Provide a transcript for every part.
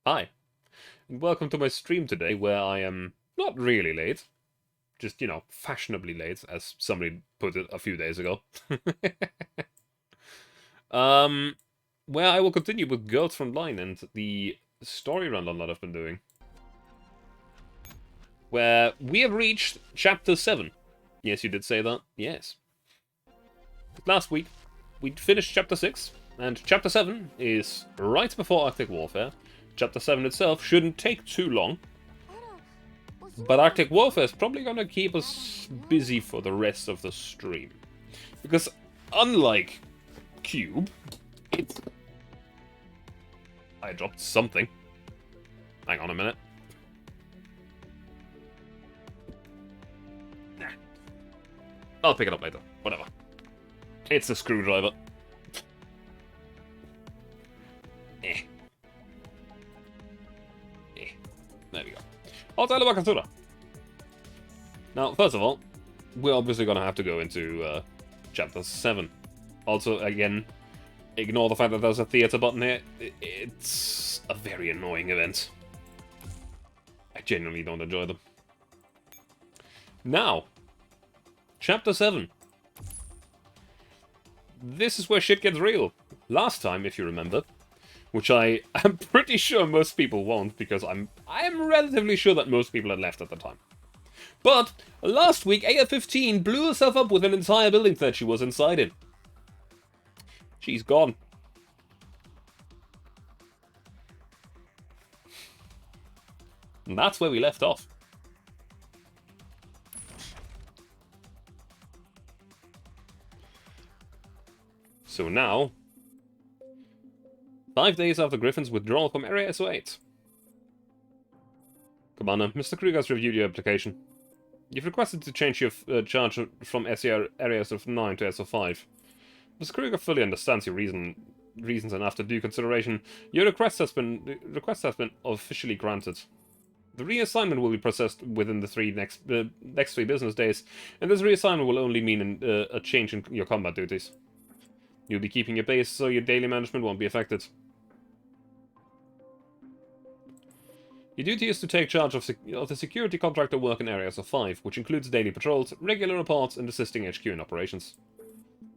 Hi, and welcome to my stream today where I am not really late, just, fashionably late, as somebody put it a few days ago. um, where I will continue with Girls Frontline and the story rundown that I've been doing. Where we have reached Chapter 7. Yes, you did say that. Yes. Last week, we finished Chapter 6, and Chapter 7 is right before Arctic Warfare. Chapter 7 itself shouldn't take too long, but Arctic Warfare is probably gonna keep us busy for the rest of the stream. Because unlike Cube, it's... I dropped something. Hang on a minute. Nah. I'll pick it up later. Whatever. It's a screwdriver. Eh. There we go. Hotel Bakasura. Now, first of all, we're obviously gonna have to go into Chapter 7. Also, again, ignore the fact that there's a theater button here. It's a very annoying event. I genuinely don't enjoy them. Now, Chapter 7. This is where shit gets real. Last time, if you remember, which I am pretty sure most people won't, because I am relatively sure that most people had left at the time. But last week, AF-15 blew herself up with an entire building that she was inside in. She's gone. And that's where we left off. So now, 5 days after Griffin's withdrawal from Area SO8. Commander, Mr. Kruger has reviewed your application. You've requested to change your charge from Area SO9 to SO5. Mr. Kruger fully understands your reasons, and after due consideration, your request has been officially granted. The reassignment will be processed within the next 3 business days, and this reassignment will only mean a change in your combat duties. You'll be keeping your base, so your daily management won't be affected. Your duty is to take charge of the security contractor work in Area SO5, which includes daily patrols, regular reports, and assisting HQ in operations.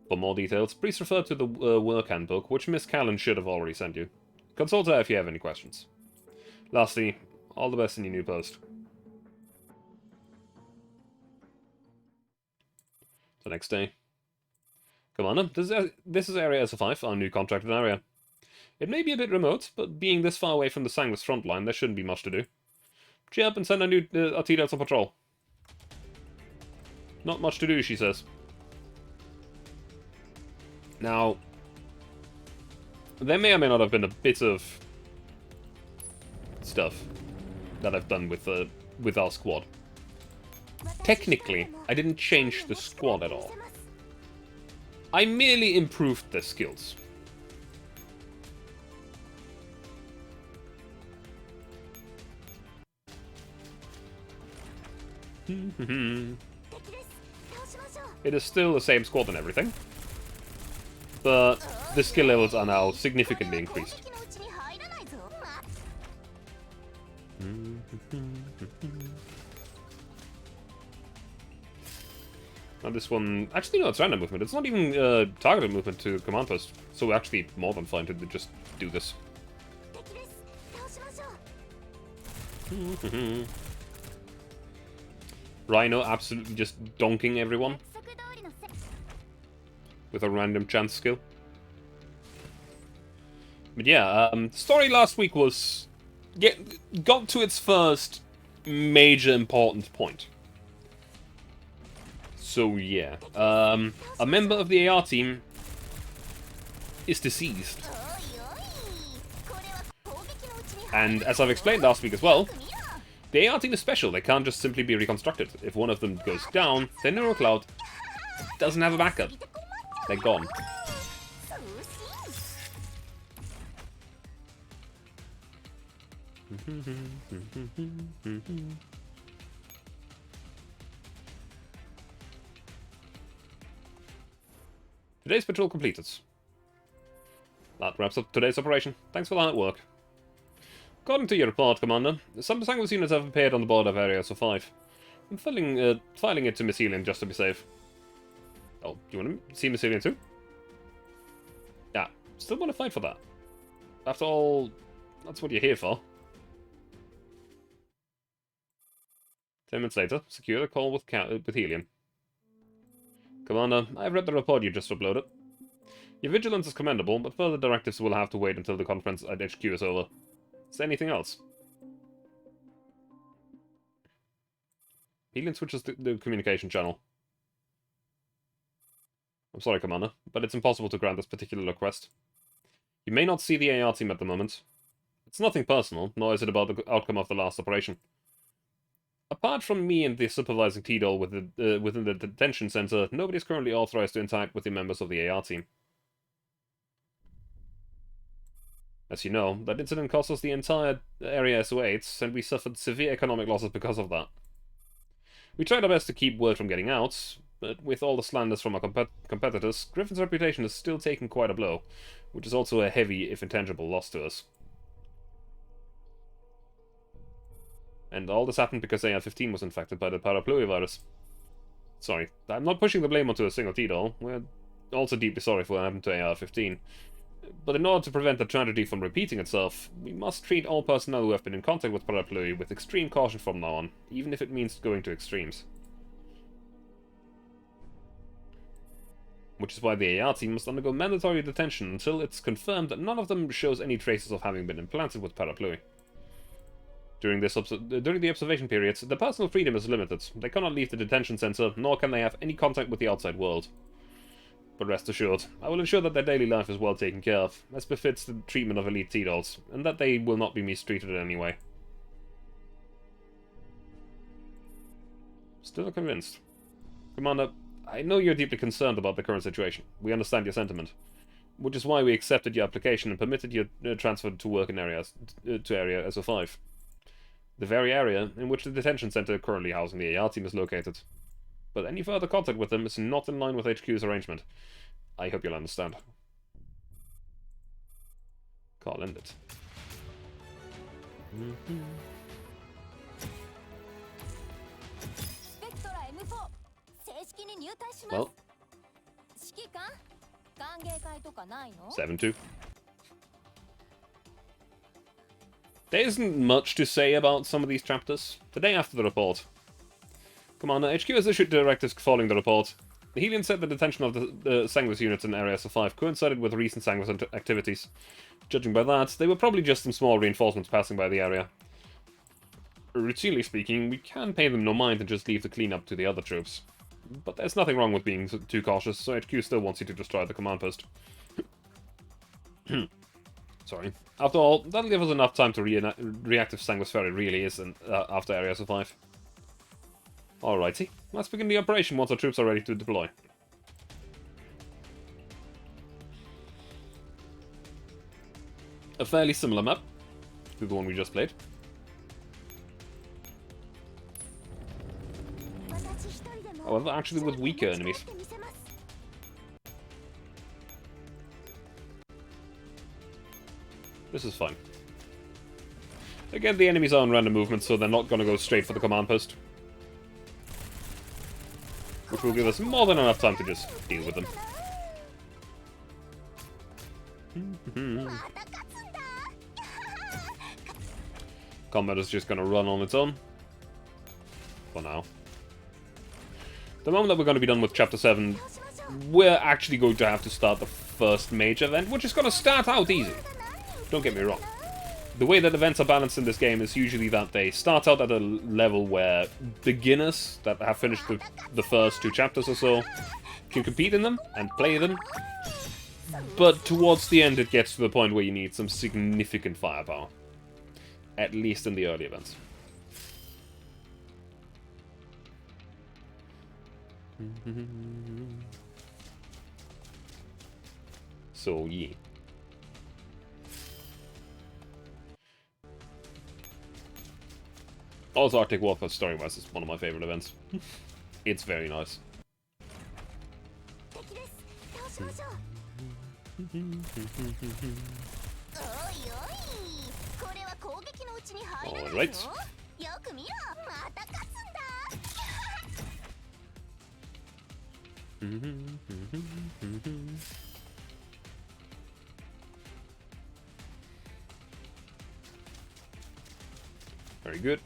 For more details, please refer to the work handbook, which Miss Callan should have already sent you. Consult her if you have any questions. Lastly, all the best in your new post. The next day. Commander, this is Area SO5, our new contracted area. It may be a bit remote, but being this far away from the Sanguis front line, there shouldn't be much to do. Cheer up and send our new Artilleros on patrol. Not much to do, she says. Now, there may or may not have been a bit of stuff that I've done with our squad. Technically, I didn't change the squad at all. I merely improved their skills. It is still the same squad and everything, but the skill levels are now significantly increased. Now this one... Actually, no, it's random movement. It's not even targeted movement to command post. So we're actually more than fine to just do this. Rhino absolutely just donking everyone. With a random chance skill. But yeah, story last week was... got to its first major important point. So yeah, a member of the AR team is deceased. And as I've explained last week as well, the AR team is special. They can't just simply be reconstructed. If one of them goes down, then Neurocloud doesn't have a backup. They're gone. Today's patrol completed. That wraps up today's operation. Thanks for the hard work. According to your report, Commander, some Sanguis units have appeared on the border of Area SO5. I'm filing it to Miss Helion just to be safe. Oh, do you want to see Miss Helion too? Yeah, still want to fight for that. After all, that's what you're here for. 10 minutes later, secure the call with Helion. Commander, I've read the report you just uploaded. Your vigilance is commendable, but further directives will have to wait until the conference at HQ is over. Is there anything else? Helion switches the communication channel. I'm sorry, Commander, but it's impossible to grant this particular request. You may not see the AR team at the moment. It's nothing personal, nor is it about the outcome of the last operation. Apart from me and the supervising T-Dol within the detention center, nobody is currently authorized to interact with the members of the AR team. As you know, that incident cost us the entire Area SO8, and we suffered severe economic losses because of that. We tried our best to keep word from getting out, but with all the slanders from our competitors, Griffin's reputation has still taken quite a blow, which is also a heavy, if intangible, loss to us. And all this happened because AR-15 was infected by the parapluie-virus. Sorry, I'm not pushing the blame onto a single T-Dol. We're also deeply sorry for what happened to AR-15. But in order to prevent the tragedy from repeating itself, we must treat all personnel who have been in contact with parapluie with extreme caution from now on, even if it means going to extremes. Which is why the AR team must undergo mandatory detention until it's confirmed that none of them shows any traces of having been implanted with parapluie. During the observation periods, their personal freedom is limited. They cannot leave the detention center, nor can they have any contact with the outside world. But rest assured, I will ensure that their daily life is well taken care of, as befits the treatment of elite T-Dols, and that they will not be mistreated in any way. Still not convinced. Commander, I know you're deeply concerned about the current situation. We understand your sentiment. Which is why we accepted your application and permitted your transfer to work in Area SO5. The very area in which the detention center currently housing the AR team is located. But any further contact with them is not in line with HQ's arrangement. I hope you'll understand. Can't end it. Well. 7-2. There isn't much to say about some of these chapters. The day after the report. Commander, HQ has issued directives following the report. The Helion said the detention of the Sanguis units in Area SO5 coincided with recent Sanguis activities. Judging by that, they were probably just some small reinforcements passing by the area. Routinely speaking, we can pay them no mind and just leave the cleanup to the other troops. But there's nothing wrong with being too cautious, so HQ still wants you to destroy the command post. Sorry. After all, that'll give us enough time to react if Sanguis Ferry really is after Area SO5. Alrighty, let's begin the operation once our troops are ready to deploy. A fairly similar map to the one we just played. However, actually with weaker enemies. This is fine. Again, the enemies are on random movement, so they're not going to go straight for the command post. Which will give us more than enough time to just deal with them. Combat is just going to run on its own. For now. The moment that we're going to be done with Chapter 7, we're actually going to have to start the first major event, which is going to start out easy. Don't get me wrong. The way that events are balanced in this game is usually that they start out at a level where beginners that have finished the first 2 chapters or so can compete in them and play them. But towards the end it gets to the point where you need some significant firepower. At least in the early events. So, yeah. Also, Arctic Warfare story-wise is one of my favorite events. It's very nice. Alright. Very good.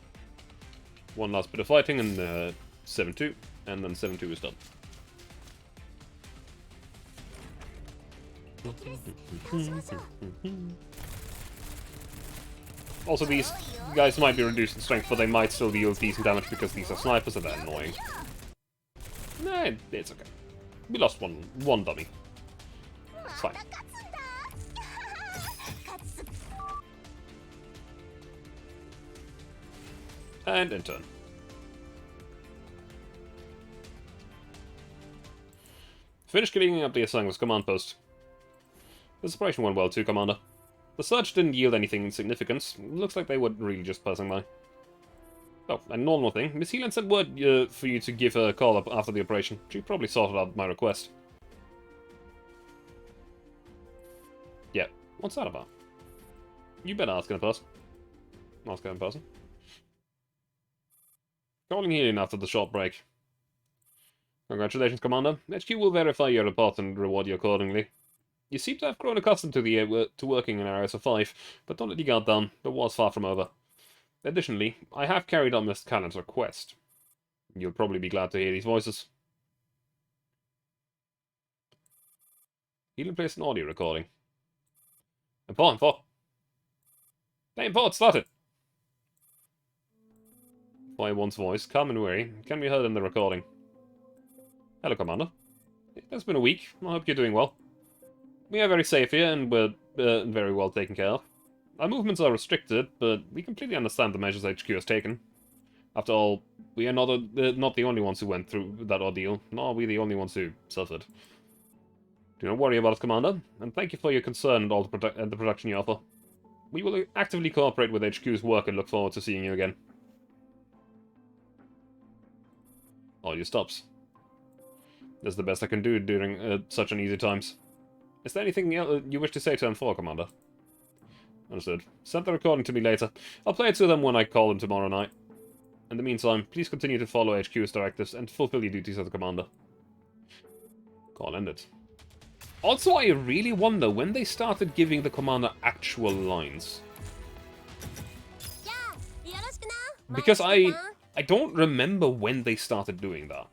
One last bit of fighting and 7-2, and then 7-2 is done. Also, these guys might be reduced in strength, but they might still deal decent damage because these are snipers and they're annoying. Nah, it's okay. We lost one dummy. It's fine. And in turn. Finished cleaning up the Asanga's command post. This operation went well too, Commander. The search didn't yield anything insignificant. Looks like they were really just passing by. Oh, and one more thing. Miss Heelan sent word for you to give her a call up after the operation. She probably sorted out my request. Yeah, what's that about? You better ask her in person. Ask her in person. Calling Heelan after the short break. Congratulations, Commander. HQ will verify your report and reward you accordingly. You seem to have grown accustomed to working in Area 5, but don't let your guard down. The war's far from over. Additionally, I have carried on Mr. Cannon's request. You'll probably be glad to hear these voices. Heelan placed an audio recording. Important for. The import started. One's voice, calm and weary, can be heard in the recording. Hello, Commander. It's been a week. I hope you're doing well. We are very safe here, and we're very well taken care of. Our movements are restricted, but we completely understand the measures HQ has taken. After all, we are not the only ones who went through that ordeal, nor are we the only ones who suffered. Do not worry about us, Commander, and thank you for your concern and all the protection you offer. We will actively cooperate with HQ's work and look forward to seeing you again. Audio stops. That's the best I can do during such uneasy times. Is there anything you wish to say to M4, Commander? Understood. Send the recording to me later. I'll play it to them when I call them tomorrow night. In the meantime, please continue to follow HQ's directives and fulfill your duties as a Commander. Call ended. Also, I really wonder when they started giving the Commander actual lines. Because I don't remember when they started doing that.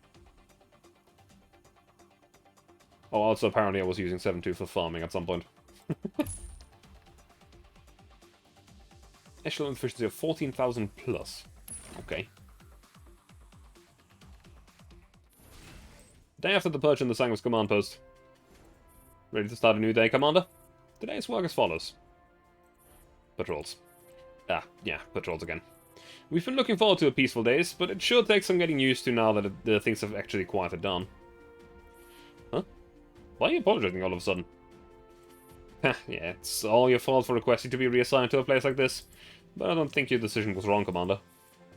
Oh, also apparently I was using 7.2 for farming at some point. Echelon efficiency of 14,000 plus. Okay. Day after the purge in the Sangham's command post. Ready to start a new day, Commander? Today's work as follows. Patrols. Yeah, patrols again. We've been looking forward to a peaceful days, but it sure takes some getting used to now that the things have actually quieted down. Huh? Why are you apologizing all of a sudden? Yeah, it's all your fault for requesting to be reassigned to a place like this, but I don't think your decision was wrong, Commander.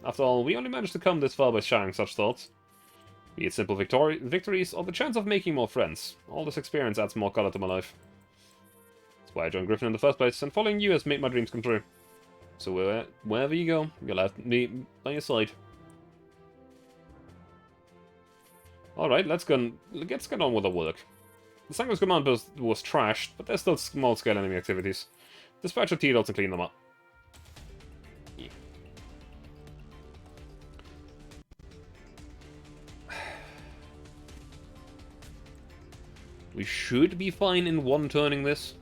After all, we only managed to come this far by sharing such thoughts. Be it simple victories or the chance of making more friends, all this experience adds more color to my life. That's why I joined Griffin in the first place, and following you has made my dreams come true. So wherever you go, you'll have me by your side. Alright, let's get on with the work. The Sangham's command post was trashed, but there's still small-scale enemy activities. Dispatch your T-Dots and clean them up. Yeah. We should be fine in one turning this.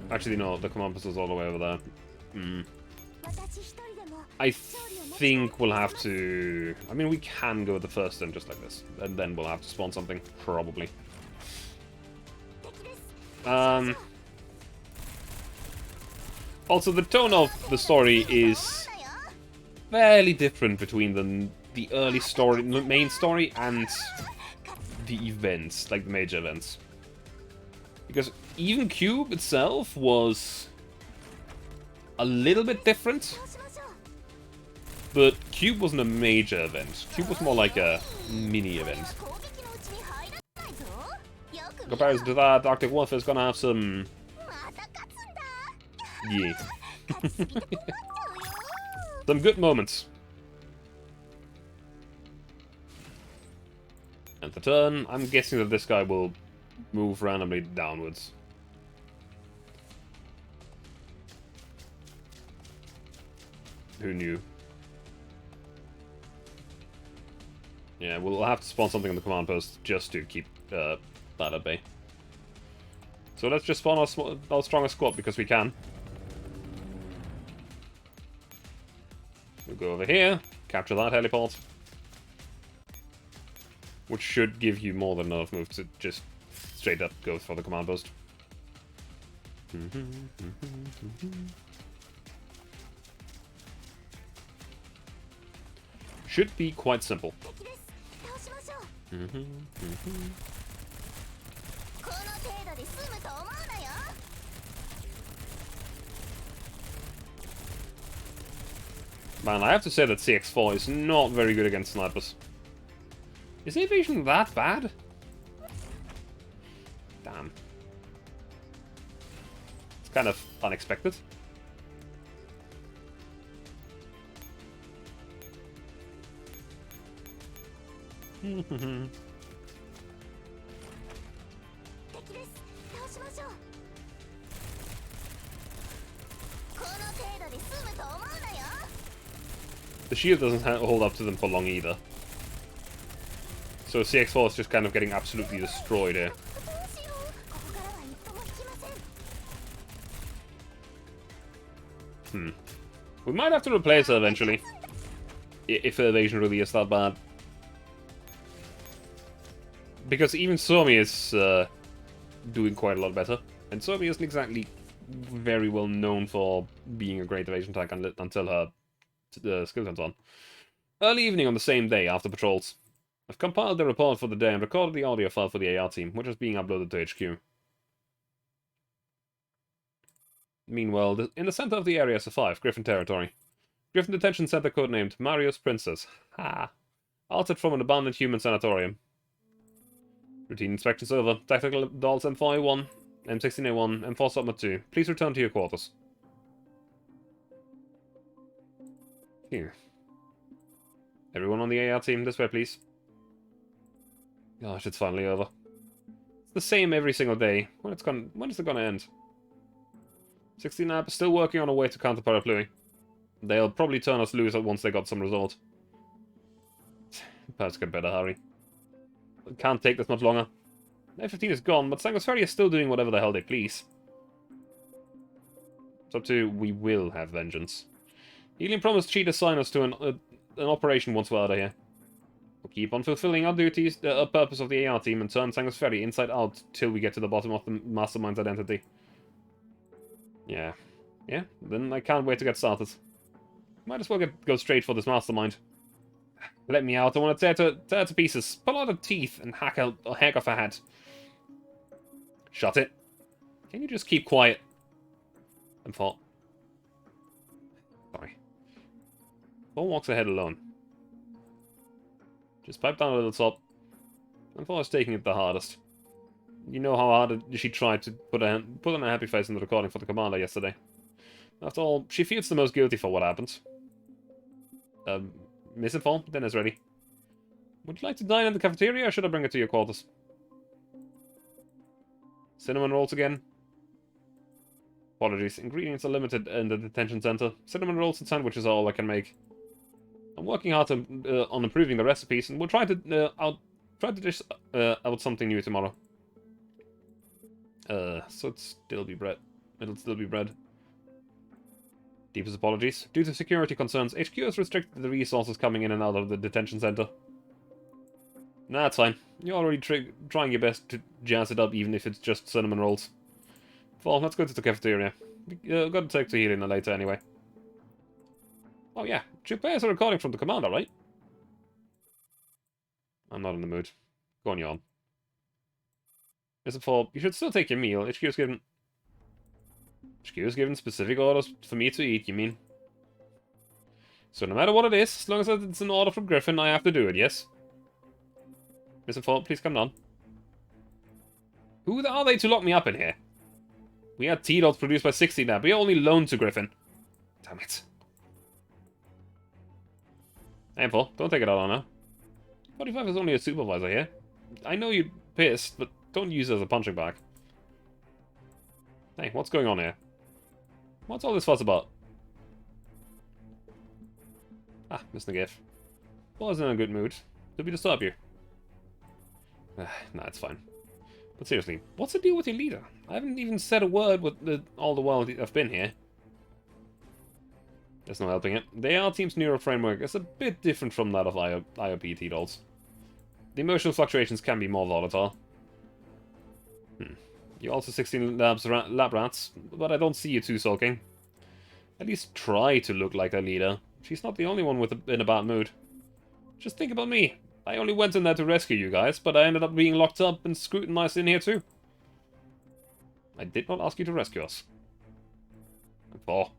Actually, no, the command post is all the way over there. I think we'll have to... I mean, we can go with the first turn just like this. And then we'll have to spawn something, probably. Also, the tone of the story is fairly different between the early story, the main story, and the events, like the major events. Because even Cube itself was a little bit different, but Cube wasn't a major event. Cube was more like a mini event. In comparison to that, Arctic Warfare is gonna have some Yeah. Some good moments. And the turn, I'm guessing that this guy will move randomly downwards. Who knew? Yeah, we'll have to spawn something on the command post just to keep that at bay. So let's just spawn our strongest squad because we can. We'll go over here, capture that heliport. Which should give you more than enough move to just straight up go for the command post. Should be quite simple. Man, I have to say that CX4 is not very good against snipers. Is the evasion that bad? Damn. It's kind of unexpected. The shield doesn't hold up to them for long either. So CX4 is just kind of getting absolutely destroyed here. We might have to replace her eventually. If her evasion really is that bad. Because even Somi is doing quite a lot better. And Somi isn't exactly very well known for being a great evasion tank until her skill turns on. Early evening on the same day after patrols. I've compiled the report for the day and recorded the audio file for the AR team, which is being uploaded to HQ. Meanwhile, in the center of the Area S5, Griffin territory. Griffin Detention Center codenamed Mario's Princess. Ha! Altered from an abandoned human sanatorium. Routine inspections over. Tactical adults M4A1, M16A1, M4 Subma 2. Please return to your quarters. Here. Everyone on the AR team, this way please. Gosh, it's finally over. It's the same every single day. When is it gonna end? 16 App is still working on a way to counter Parapluie. They'll probably turn us loose once they got some result. Perhaps get better hurry. Can't take this much longer. F-15 is gone, but Sangos Ferry is still doing whatever the hell they please. It's up to we will have vengeance. Helium promised she'd assign us to an operation once we're out of here. We'll keep on fulfilling our duties, the purpose of the AR team, and turn Sangos Ferry inside out till we get to the bottom of the Mastermind's identity. Yeah. Yeah, then I can't wait to get started. Might as well go straight for this Mastermind. Let me out, I want to tear to pieces, pull out her teeth, and hack off her head. Shut it. Can you just keep quiet? And thought. Sorry. Paul walks ahead alone. Just pipe down a little top. And Paul is taking it the hardest. You know how hard she tried to put on a happy face in the recording for the commander yesterday. After all, she feels the most guilty for what happened. Misinformed? Dinner's ready. Would you like to dine in the cafeteria, or should I bring it to your quarters? Cinnamon rolls again? Apologies, ingredients are limited in the detention center. Cinnamon rolls and sandwiches are all I can make. I'm working hard on improving the recipes, and we'll try to dish out something new tomorrow. So it'll still be bread. Deepest apologies. Due to security concerns, HQ has restricted the resources coming in and out of the detention center. Nah, it's fine. You're already trying your best to jazz it up, even if it's just cinnamon rolls. Well, let's go to the cafeteria. We've got to take to Helena later anyway. Oh yeah, should play us a recording from the commander, right? I'm not in the mood. Go on, yawn. Mr. Four, you should still take your meal. HQ has given specific orders for me to eat, you mean? So no matter what it is, as long as it's an order from Griffin, I have to do it, yes? Mr. Four, please come down. Who are they to lock me up in here? We had T-Dots produced by 60 now, but we only loaned to Griffin. Damn it. Handful, don't take it out on her. 45 is only a supervisor here. I know you're pissed, but don't use it as a punching bag. Hey, what's going on here? What's all this fuss about? Ah, Mr. Giff. Wasn't in a good mood. Did we disturb you? Nah, it's fine. But seriously, what's the deal with your leader? I haven't even said a word with all the while I've been here. There's no helping it. The AR team's neural framework is a bit different from that of IOP T-Dolls. The emotional fluctuations can be more volatile. You also 16 lab rats, but I don't see you two sulking. At least try to look like a leader. She's not the only one in a bad mood. Just think about me. I only went in there to rescue you guys, but I ended up being locked up and scrutinized in here too. I did not ask you to rescue us. Oh.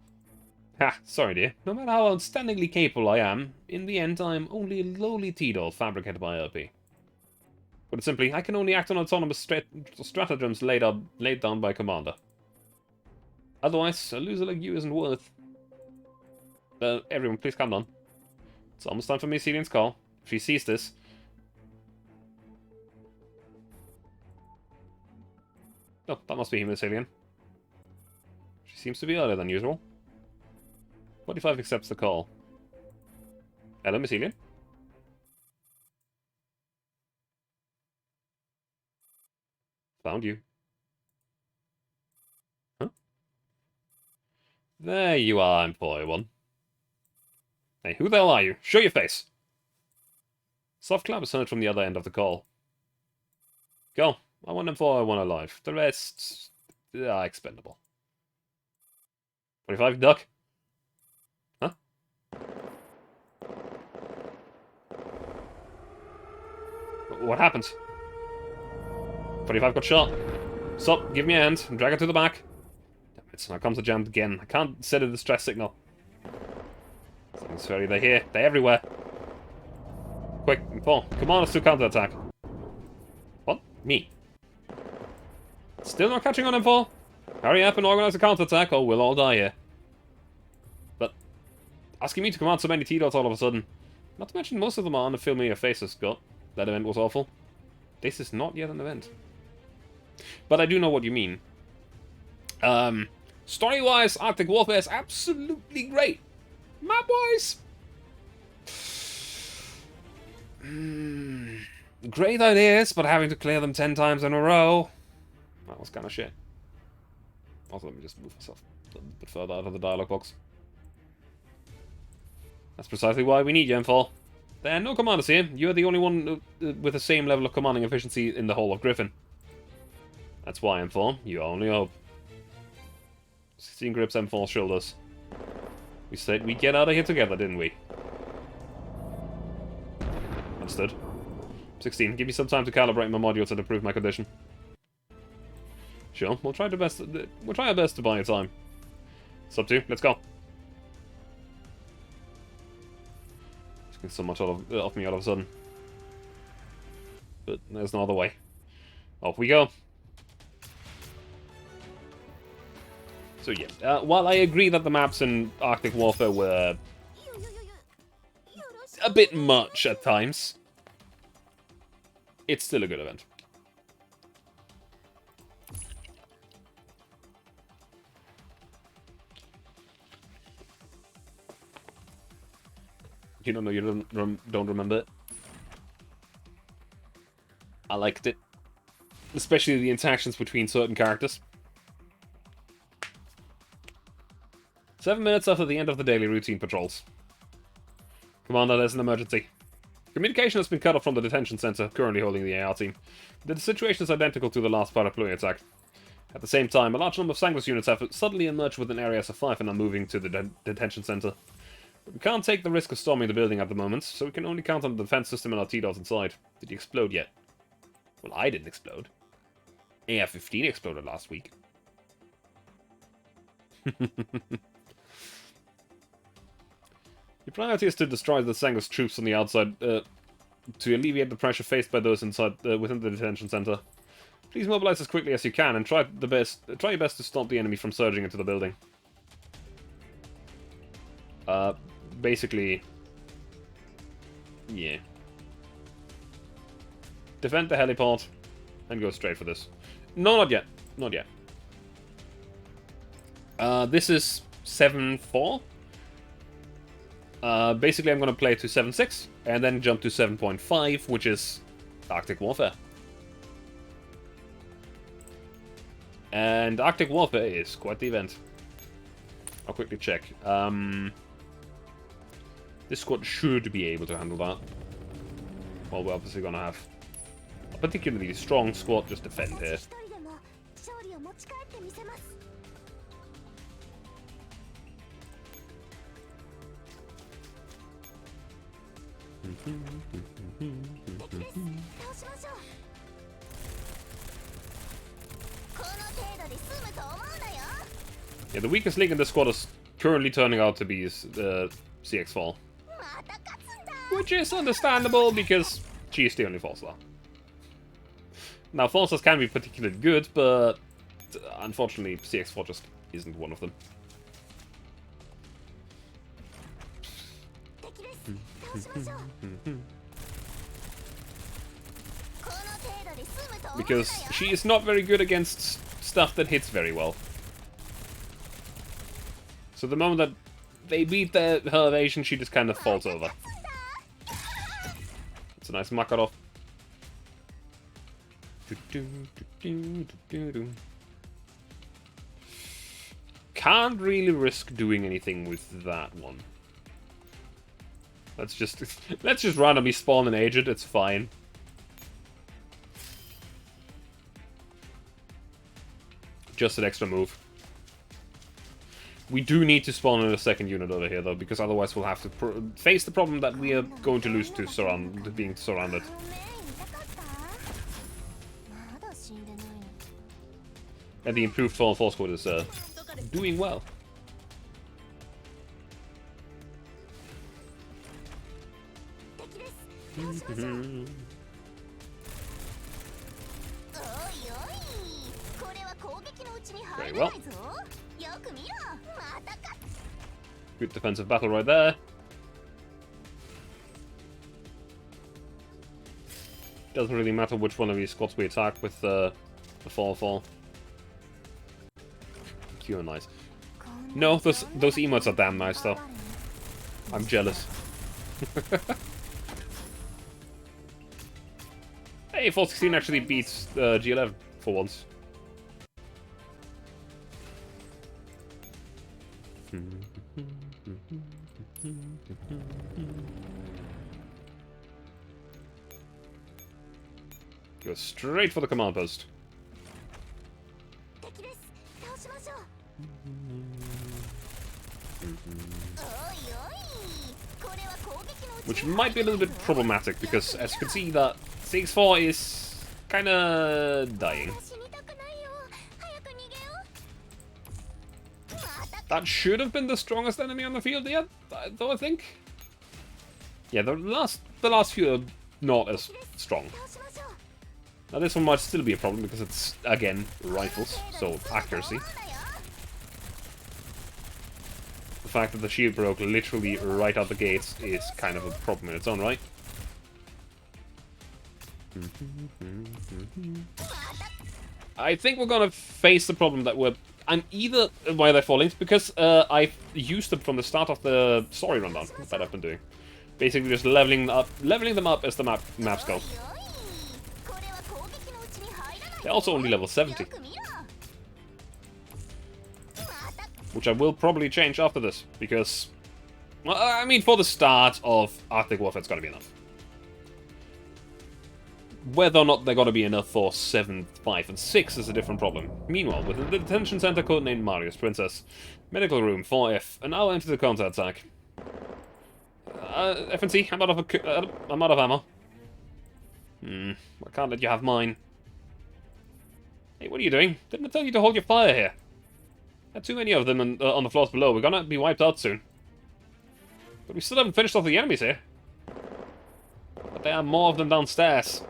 Ha, sorry dear. No matter how outstandingly capable I am, in the end I am only a lowly T-Doll fabricated by IOP. Put it simply, I can only act on autonomous stratagems laid down by Commander. Otherwise, a loser like you isn't worth. Everyone, please calm down. It's almost time for Miss Celian's call. If she sees this... Oh, that must be Miss Celian. She seems to be earlier than usual. 45 accepts the call. Hello, Miss Celian? Found you. Huh? There you are, employee one. Hey, who the hell are you? Show your face! Soft clap is heard from the other end of the call. Go. I want employee one alive. The rest... are expendable. 45, duck. Huh? What happened? 45 got shot. Stop, give me a hand, and drag it to the back. Damn it, now comes the jam again. I can't set a distress signal. Something's fairy, they're here. They're everywhere. Quick, fall. Come on, let's do counterattack. What? Me? Still not catching on him, Paul? Hurry up and organize a counterattack, or we'll all die here. But asking me to command so many T-Dots all of a sudden. Not to mention most of them are on the filmier faces, Scott. That event was awful. This is not yet an event. But I do know what you mean. Story-wise, Arctic Warfare is absolutely great. Map-wise... great ideas, but having to clear them 10 times in a row... that was kind of shit. Also, let me just move myself a little bit further out of the dialogue box. That's precisely why we need you, Infall. There are no commanders here. You're the only one with the same level of commanding efficiency in the whole of Griffin. That's why, M4. You only hope. 16 grips M4's shoulders. We said we'd get out of here together, didn't we? Understood. 16. Give me some time to calibrate my modules and improve my condition. Sure. We'll try our best to buy you time. Sub 2. Let's go. Getting so much off me all of a sudden. But there's no other way. Off we go. So yeah, while I agree that the maps in Arctic Warfare were a bit much at times, it's still a good event. You don't know, you don't remember it. I liked it. Especially the interactions between certain characters. 7 minutes after the end of the daily routine patrols. Commander, there's an emergency. Communication has been cut off from the detention center, currently holding the AR team. The situation is identical to the last Parapluie attack. At the same time, a large number of Sanguis units have suddenly emerged within Area SF5 and are moving to the detention center. We can't take the risk of storming the building at the moment, so we can only count on the defense system and our T-Dots inside. Did he explode yet? Well, I didn't explode. AR-15 exploded last week. Your priority is to destroy the Sanguis troops on the outside, to alleviate the pressure faced by those inside within the detention center. Please mobilize as quickly as you can and try your best to stop the enemy from surging into the building. Basically, yeah. Defend the heliport and go straight for this. No, not yet. Not yet. This is 7-4. Basically, I'm going to play to 7-6 and then jump to 7.5, which is Arctic Warfare. And Arctic Warfare is quite the event. I'll quickly check. This squad should be able to handle that. Well, we're obviously going to have a particularly strong squad. Just defend here. Yeah, the weakest link in this squad is currently turning out to be CX4. Which is understandable, because she is the only Forcer. Now, Forcers can be particularly good, but unfortunately, CX4 just isn't one of them. Because she is not very good against stuff that hits very well. So the moment that they beat her evasion, she just kind of falls over. It's a nice Makarov. Can't really risk doing anything with that one. Let's just randomly spawn an agent. It's fine. Just an extra move. We do need to spawn in a second unit over here, though, because otherwise we'll have to face the problem that we are going to lose to being surrounded. And the improved force squad is doing well. Very well. Good defensive battle right there. Doesn't really matter which one of these squads we attack with the fall. Cute and nice. No, those emotes are damn nice though. I'm jealous. Hey, 416 actually beats G11 for once. Go straight for the command post. Which might be a little bit problematic, because as you can see that CX4 is kinda dying. That should have been the strongest enemy on the field yet, though I think. Yeah, the last few are not as strong. Now this one might still be a problem because it's, again, rifles, so accuracy. The fact that the shield broke literally right out the gates is kind of a problem in its own right. I think we're gonna face the problem that I'm either... Why they're falling? Because I've used them from the start of the story rundown that I've been doing. Basically just leveling them up as the maps go. They're also only level 70. Which I will probably change after this, because... Well, I mean, for the start of Arctic Warfare, it's gotta be enough. Whether or not they're gonna be enough for 7, 5, and 6 is a different problem. Meanwhile, within the detention center codenamed Marius Princess, medical room 4F, an hour into the counter-attack. FNC, I'm out of ammo. I can't let you have mine. Hey, what are you doing? Didn't I tell you to hold your fire here? There are too many of them on the floors below. We're gonna be wiped out soon. But we still haven't finished off the enemies here. But there are more of them downstairs.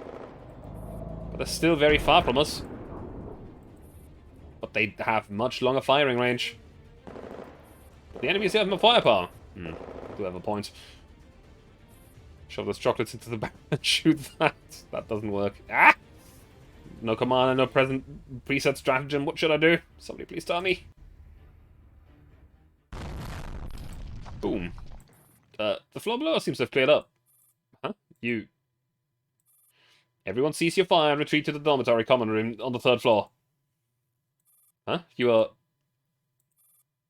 They're still very far from us. But they have much longer firing range. The enemies have more firepower. Do have a point. Shove those chocolates into the back and shoot that. That doesn't work. Ah! No command and no present preset stratagem. What should I do? Somebody please tell me. Boom. The floor below seems to have cleared up. Huh? You. Everyone cease your fire and retreat to the dormitory common room on the 3rd floor. Huh? You are...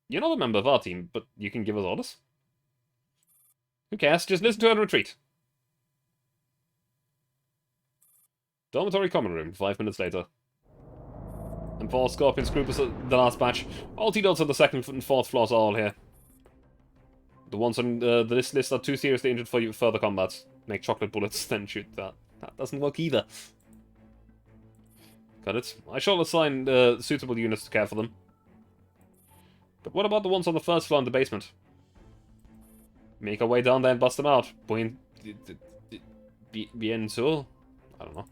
You're not a member of our team, but you can give us orders. Who cares? Just listen to her and retreat. Dormitory common room, 5 minutes later. And 4 Scorpions group is the last batch. All T-Dots on the 2nd and 4th floors are all here. The ones on this list are too seriously injured for further combat. Make chocolate bullets, then shoot that. That doesn't work either. Got it. I shall assign suitable units to care for them. But what about the ones on the 1st floor in the basement? Make our way down there and bust them out. Bien so? I don't know.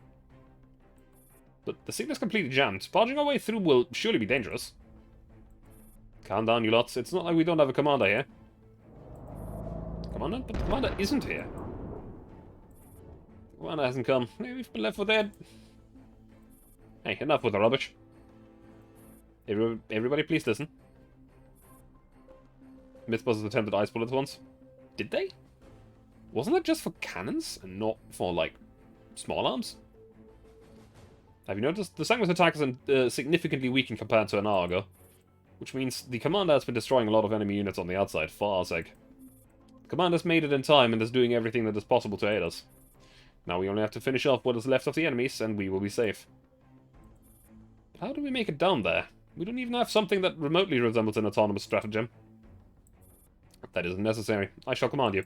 But the signal's completely jammed. Barging our way through will surely be dangerous. Calm down, you lots. It's not like we don't have a commander here. Commander? But the commander isn't here. The commander hasn't come. Maybe we've been left for dead. Hey, enough with the rubbish. Everybody please listen. Mythbusters attempted ice bullets once. Did they? Wasn't that just for cannons and not for, like, small arms? Have you noticed? The Sanguis attack is significantly weakened compared to an hour ago. Which means the commander has been destroying a lot of enemy units on the outside, for our sake. The commander's made it in time and is doing everything that is possible to aid us. Now we only have to finish off what is left of the enemies, and we will be safe. But how do we make it down there? We don't even have something that remotely resembles an autonomous stratagem. That isn't necessary. I shall command you.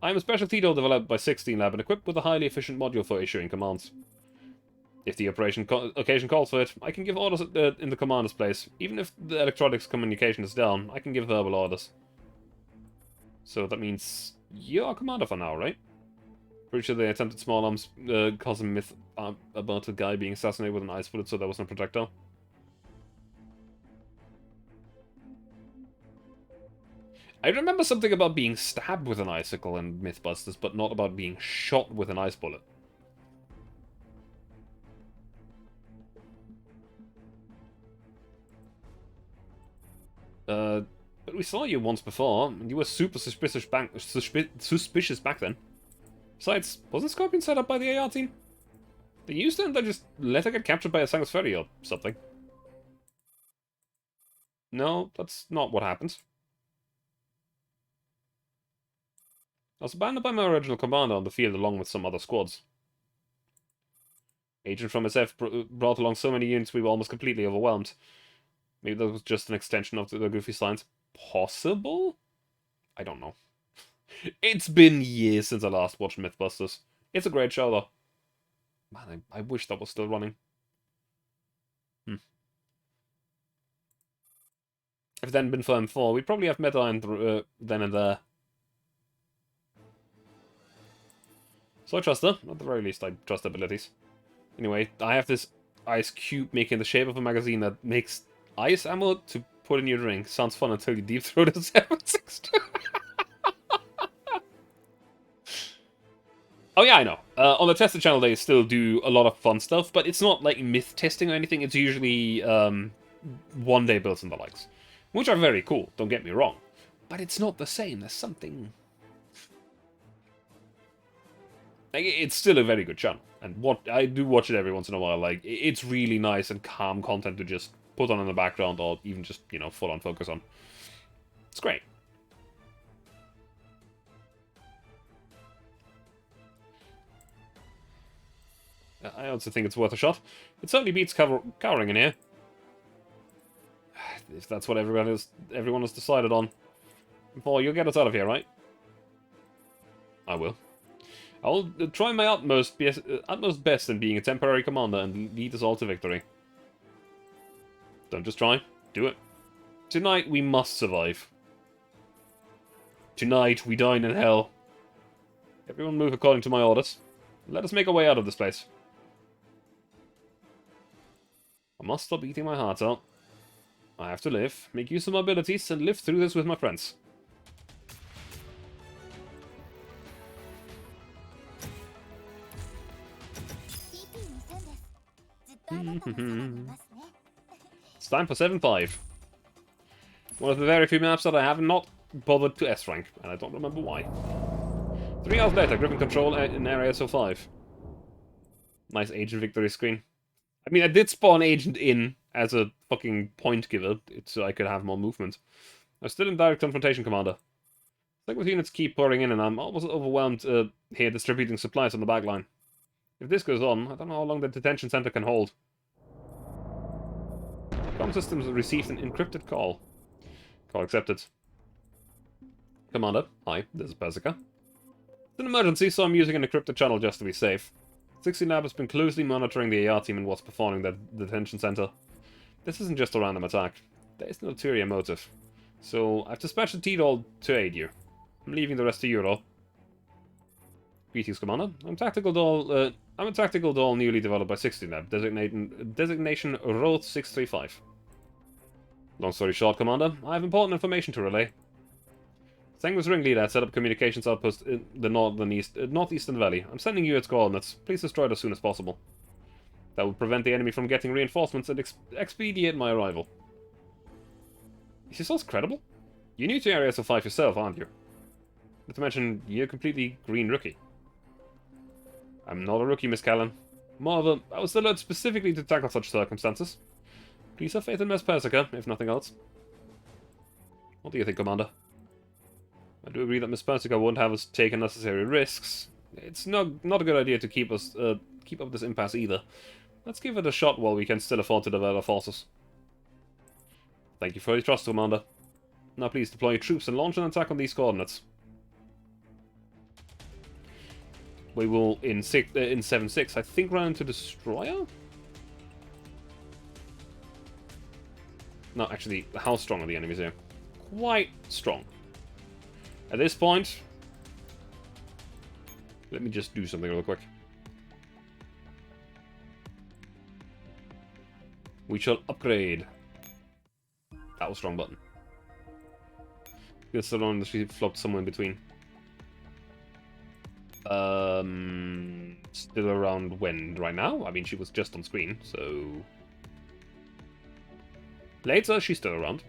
I am a special T-Dol developed by 16 Lab and equipped with a highly efficient module for issuing commands. If the occasion calls for it, I can give orders in the commander's place. Even if the electronics communication is down, I can give verbal orders. So that means you're our commander for now, right? Pretty sure they attempted small arms, cause a myth about a guy being assassinated with an ice bullet, so there was no projectile. I remember something about being stabbed with an icicle in Mythbusters, but not about being shot with an ice bullet. But we saw you once before, and you were super suspicious back then. Besides, wasn't Scorpion set up by the AR team? They used it and they just let her get captured by a Sanguis ferry or something. No, that's not what happened. I was abandoned by my original commander on the field along with some other squads. Agent from SF brought along so many units we were almost completely overwhelmed. Maybe that was just an extension of the goofy science. Possible? I don't know. It's been years since I last watched Mythbusters. It's a great show, though. Man, I wish that was still running. If it hadn't been for M4, we'd probably have met Iron then and there. So I trust her. At the very least, I trust her abilities. Anyway, I have this ice cube making the shape of a magazine that makes ice ammo to put in your drink. Sounds fun until you deep throat a 7.62. Oh yeah, I know. On the tested channel, they still do a lot of fun stuff, but it's not like myth testing or anything. It's usually one-day builds and the likes, which are very cool. Don't get me wrong, but it's not the same. There's something. Like, it's still a very good channel, and what I do watch it every once in a while. Like, it's really nice and calm content to just put on in the background, or even just, you know, full on focus on. It's great. I also think it's worth a shot. It certainly beats cowering in here. If that's what everyone has decided on. Paul, you'll get us out of here, right? I will. I'll try my utmost best in being a temporary commander and lead us all to victory. Don't just try. Do it. Tonight we must survive. Tonight we dine in hell. Everyone move according to my orders. Let us make our way out of this place. I must stop eating my heart out. I have to live, make use of my abilities, and live through this with my friends. It's time for 7-5. One of the very few maps that I have not bothered to S-rank, and I don't remember why. 3 hours later, Griffin control in Area SO5. Nice Agent Victory screen. I mean, I did spawn Agent in as a fucking point giver, so I could have more movement. I'm still in direct confrontation, Commander. Segment units keep pouring in, and I'm almost overwhelmed here distributing supplies on the back line. If this goes on, I don't know how long the detention center can hold. Comm systems received an encrypted call. Call accepted. Commander, hi, this is Persica. It's an emergency, so I'm using an encrypted channel just to be safe. 16 Lab has been closely monitoring the AR team and what's performing the detention center. This isn't just a random attack. There is an ulterior motive. So, I've dispatched a T-Doll to aid you. I'm leaving the rest to you, though. Greetings, Commander. I'm a tactical doll newly developed by 16 Lab, designation Roth 635. Long story short, Commander, I have important information to relay. Sangwa's ringleader had set up communications outpost in the northeastern valley. I'm sending you its coordinates. Please destroy it as soon as possible. That will prevent the enemy from getting reinforcements and expedite my arrival. Is this source credible? You're new to Area SO5 yourself, aren't you? Not to mention, you're a completely green rookie. I'm not a rookie, Miss Callan. Moreover, I was alert specifically to tackle such circumstances. Please have faith in Miss Persica, if nothing else. What do you think, Commander? I do agree that Miss Persica won't have us take unnecessary risks. It's not a good idea to keep up this impasse either. Let's give it a shot while we can still afford to divert our forces. Thank you for your trust, Commander. Now please deploy your troops and launch an attack on these coordinates. We will, in 7-6, I think, run into Destroyer? No, actually, how strong are the enemies here? Quite strong. At this point, let me just do something real quick. We shall upgrade. That was wrong button. It's the one that she flopped somewhere in between. Still around when? Right now? I mean, she was just on screen, so... Later, she's still around.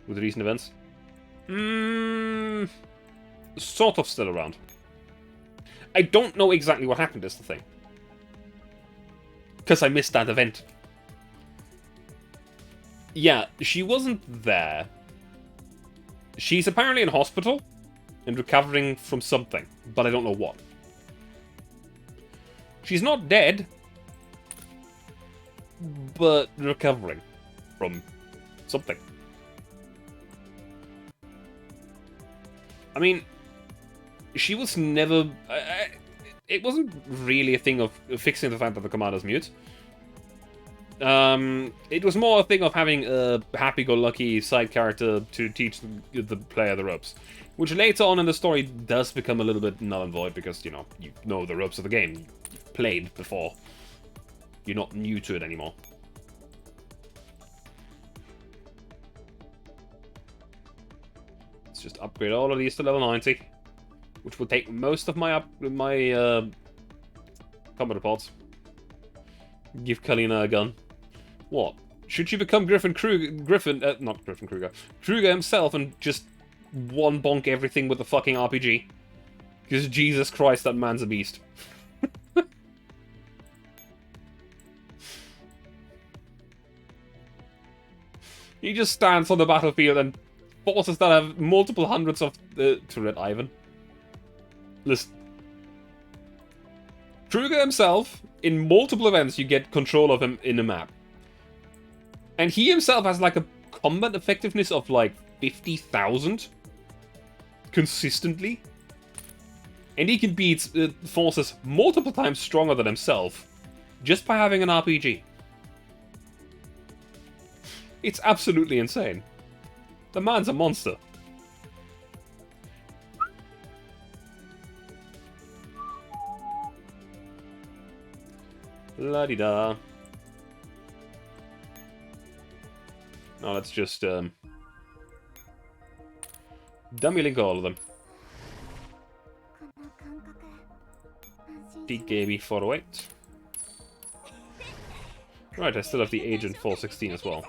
With the recent events? Sort of still around. I don't know exactly what happened is the thing. Because I missed that event. Yeah, she wasn't there. She's apparently in hospital and recovering from something, but I don't know what. She's not dead, but recovering from something. I mean, she was never... it wasn't really a thing of fixing the fact that the commander's mute. It was more a thing of having a happy-go-lucky side character to teach the player the ropes. Which later on in the story does become a little bit null and void because, you know the ropes of the game. You've played before. You're not new to it anymore. Let's just upgrade all of these to level 90. Which will take most of my combat pods. Give Kalina a gun. What? Should she become not Griffin Kruger himself and just one bonk everything with a fucking RPG? Because Jesus Christ, that man's a beast. He just stands on the battlefield and forces that have multiple hundreds of turret Ivan. Listen. Kruger himself, in multiple events, you get control of him in a map. And he himself has like a combat effectiveness of like 50,000 consistently. And he can beat forces multiple times stronger than himself just by having an RPG. It's absolutely insane. The man's a monster. La-di-da. Now let's just dummy link all of them. DKB 408. Right, I still have the Agent 416 as well.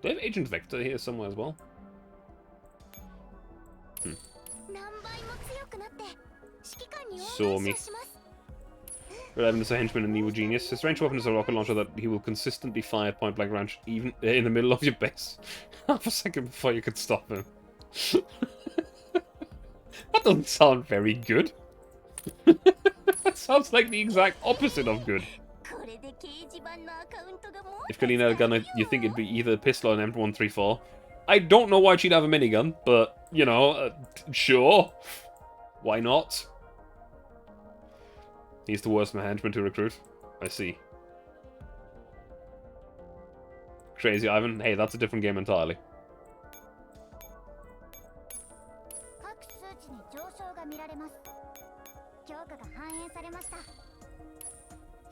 Do I have Agent Vector here somewhere as well? Saw me. Eleven is a henchman and evil genius. His ranged weapon is a rocket launcher that he will consistently fire at point blank range, even in the middle of your base. Half a second before you can stop him. That doesn't sound very good. That sounds like the exact opposite of good. If Kalina had a gun, you think it'd be either a pistol or an M134. I don't know why she'd have a minigun, but, you know, sure. Why not? He's the worst henchman to recruit. I see. Crazy Ivan? Hey, that's a different game entirely.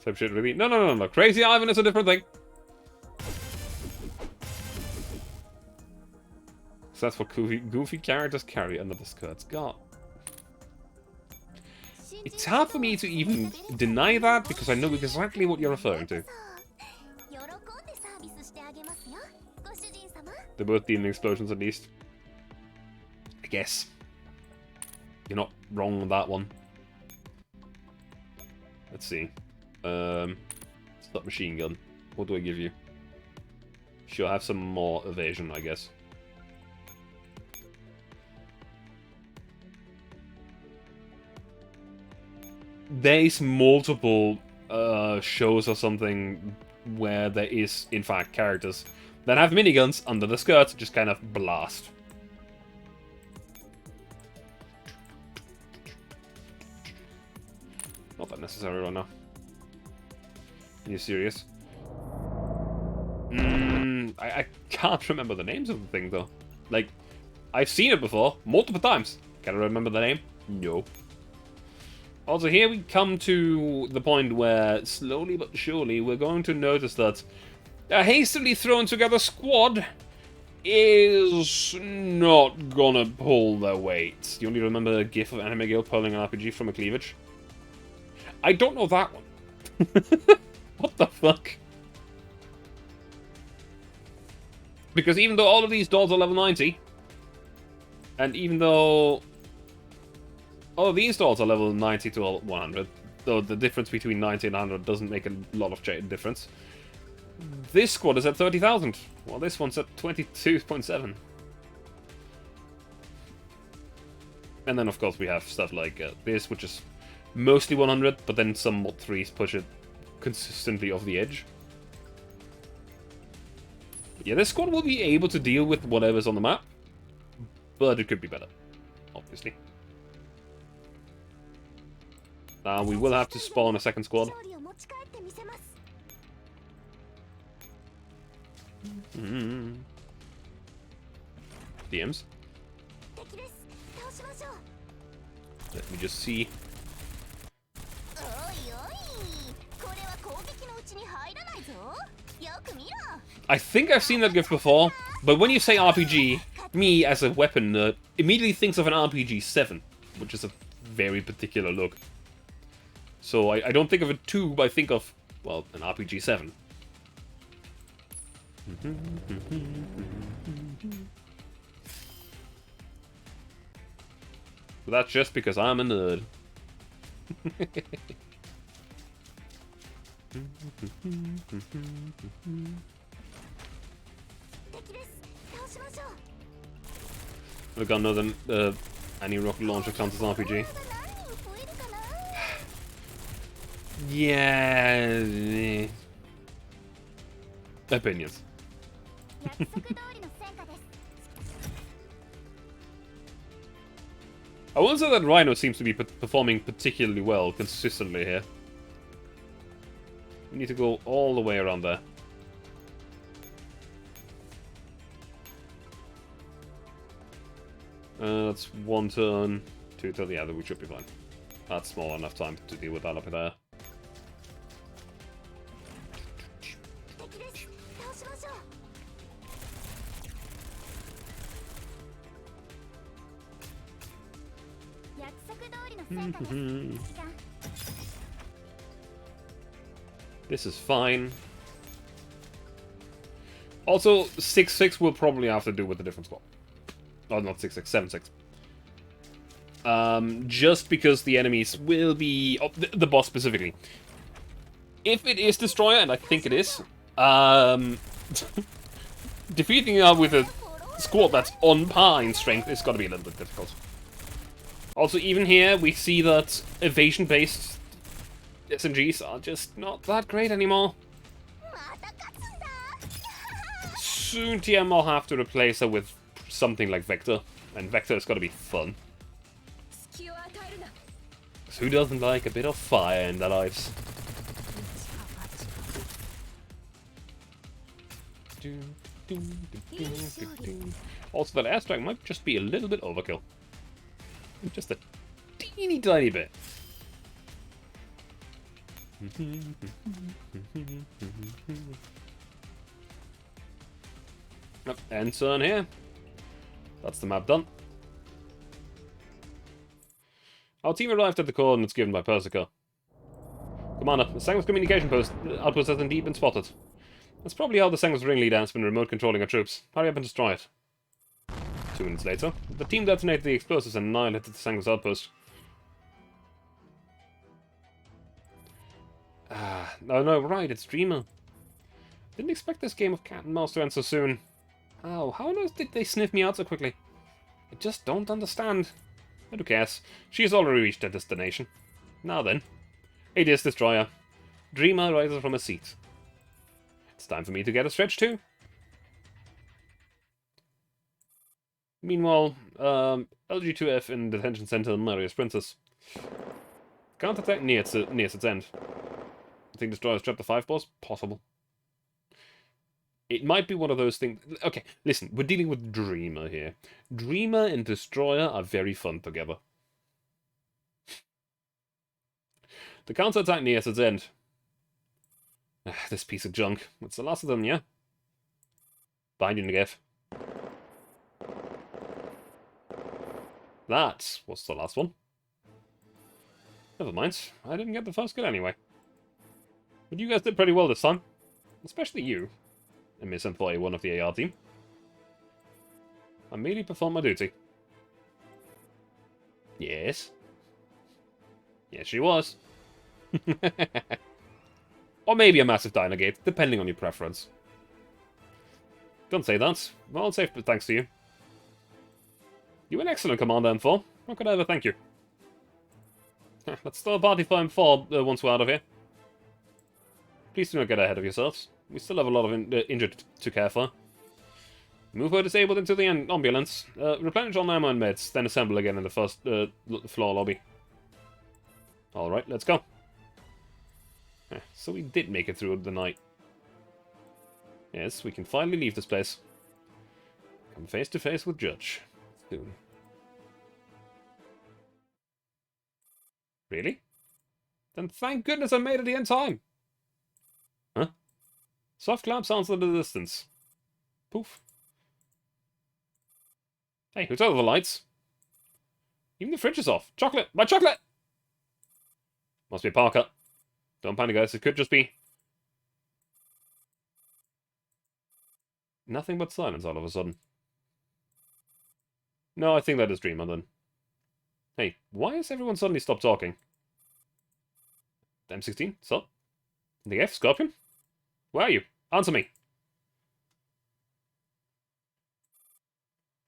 Same shit, really? No. Crazy Ivan is a different thing. So that's what goofy characters carry under the skirts. God. It's hard for me to even deny that, because I know exactly what you're referring to. They're both dealing explosions at least. I guess. You're not wrong on that one. Let's see. Stop machine gun. What do I give you? Sure, have some more evasion, I guess. There's multiple shows or something where there is, in fact, characters that have miniguns under the skirt, just kind of blast. Not that necessary right now. Are you serious? I can't remember the names of the thing, though. Like, I've seen it before, multiple times. Can I remember the name? No. Also, here we come to the point where, slowly but surely, we're going to notice that a hastily thrown together squad is not gonna pull their weight. You only remember a gif of Anime Girl pulling an RPG from a cleavage? I don't know that one. What the fuck? Because even though all of these dolls are level 90, and even though all of these dolls are level 90 to 100, though the difference between 90 and 100 doesn't make a lot of difference, this squad is at 30,000, while this one's at 22.7. And then, of course, we have stuff like this, which is mostly 100, but then some mod 3s push it consistently off the edge. But yeah, this squad will be able to deal with whatever's on the map, but it could be better, obviously. Now, we will have to spawn a second squad. DMs. Let me just see. I think I've seen that GIF before, but when you say RPG, me, as a weapon nerd, immediately thinks of an RPG 7, which is a very particular look. So I don't think of a tube, I think of, well, an RPG 7. But that's just because I'm a nerd. Look, I know that any rocket launcher counts as RPG. Yeah. Opinions. I won't say that Rhino seems to be performing particularly well consistently here. We need to go all the way around there. That's one turn, 2 turn, yeah, we should be fine. That's small enough time to deal with that up there. This is fine. Also, 6-6 will probably have to do with a different squad. Oh, not 6-6, 7-6. Just because the enemies will be... Oh, the boss specifically. If it is Destroyer, and I think it is, defeating her with a squad that's on par in strength is got to be a little bit difficult. Also, even here, we see that evasion-based SMGs are just not that great anymore. Soon TM will have to replace her with something like Vector, and Vector has got to be fun. Who doesn't like a bit of fire in their lives? Also, that airstrike might just be a little bit overkill. Just a teeny tiny bit. End turn here. That's the map done. Our team arrived at the coordinates given by Persica. Commander, the Sang's communication outpost has indeed been spotted. That's probably how the Sang's ringleader has been remote controlling our troops. Hurry up and destroy it. 2 minutes later, the team detonated the explosives and annihilated the Sang's outpost. No, right, it's Dreamer. Didn't expect this game of cat and mouse to end so soon. How on earth did they sniff me out so quickly? I just don't understand. But who cares? She has already reached her destination. Now then. It is Destroyer. Dreamer rises from a seat. It's time for me to get a stretch too. Meanwhile, LG2F in detention center Marius Princess. Counterattack nears its end. I think Destroyer's trapped the 5 boss? Possible. It might be one of those things... Okay, listen, we're dealing with Dreamer here. Dreamer and Destroyer are very fun together. The counterattack nears its end. This piece of junk. It's the last of them, yeah? Binding the Gef. That was the last one. Never mind, I didn't get the first kill anyway. But you guys did pretty well this time. Especially you. A miss-employee, one of the AR team. I merely performed my duty. Yes. Yes, she was. Or maybe a massive Dynagate, depending on your preference. Don't say that. Well, safe, but thanks to you. You're an excellent commander, M4. How could I ever thank you? Let's start a party for M4 once we're out of here. Please do not get ahead of yourselves. We still have a lot of injured to care for. Move her disabled into the ambulance. Replenish all ammo and meds, then assemble again in the first floor lobby. Alright, let's go. So we did make it through the night. Yes, we can finally leave this place. Come face to face with Judge. Soon. Really? Then thank goodness I made it in time! Huh? Soft clap sounds in the distance. Poof. Hey, who turned off the lights? Even the fridge is off. Chocolate! My chocolate! Must be Parker. Don't panic, guys. It could just be... nothing but silence all of a sudden. No, I think that is Dreamer then. Hey, why has everyone suddenly stopped talking? M16? Sup? The F? Scorpion? Where are you? Answer me!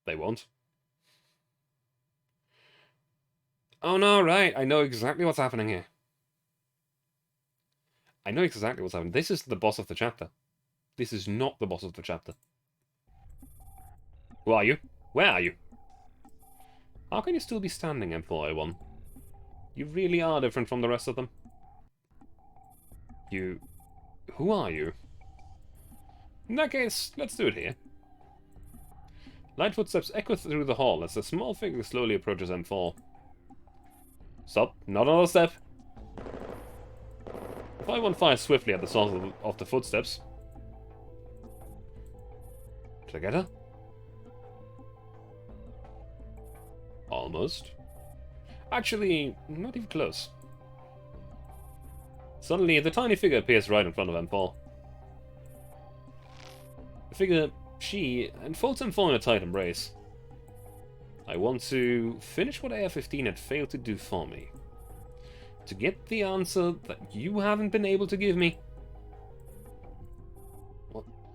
They won't. Oh no, right. I know exactly what's happening here. I know exactly what's happening. This is the boss of the chapter. This is not the boss of the chapter. Who are you? Where are you? How can you still be standing, M4A1? You really are different from the rest of them. You... who are you? In that case, let's do it here. Light footsteps echo through the hall as a small figure slowly approaches M4. Stop. Not another step. If I one fires swiftly at the source of the footsteps. Together? Almost. Actually, not even close. Suddenly, the tiny figure appears right in front of M4. The figure, she enfolds M4 in a tight embrace. I want to finish what AR-15 had failed to do for me. To get the answer that you haven't been able to give me.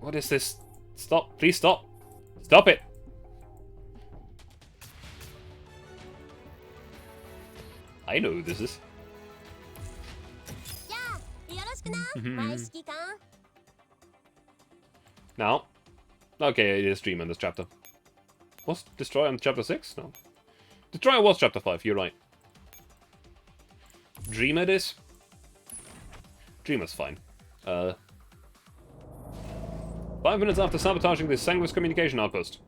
What is this? Stop, please stop. Stop it! I know who this is. Now. Okay, it is Dreamer in this chapter. Was Destroyer in chapter 6? No. Destroyer was chapter 5, you're right. Dreamer it is? Dreamer's fine. 5 minutes after sabotaging the Sanguis communication outpost.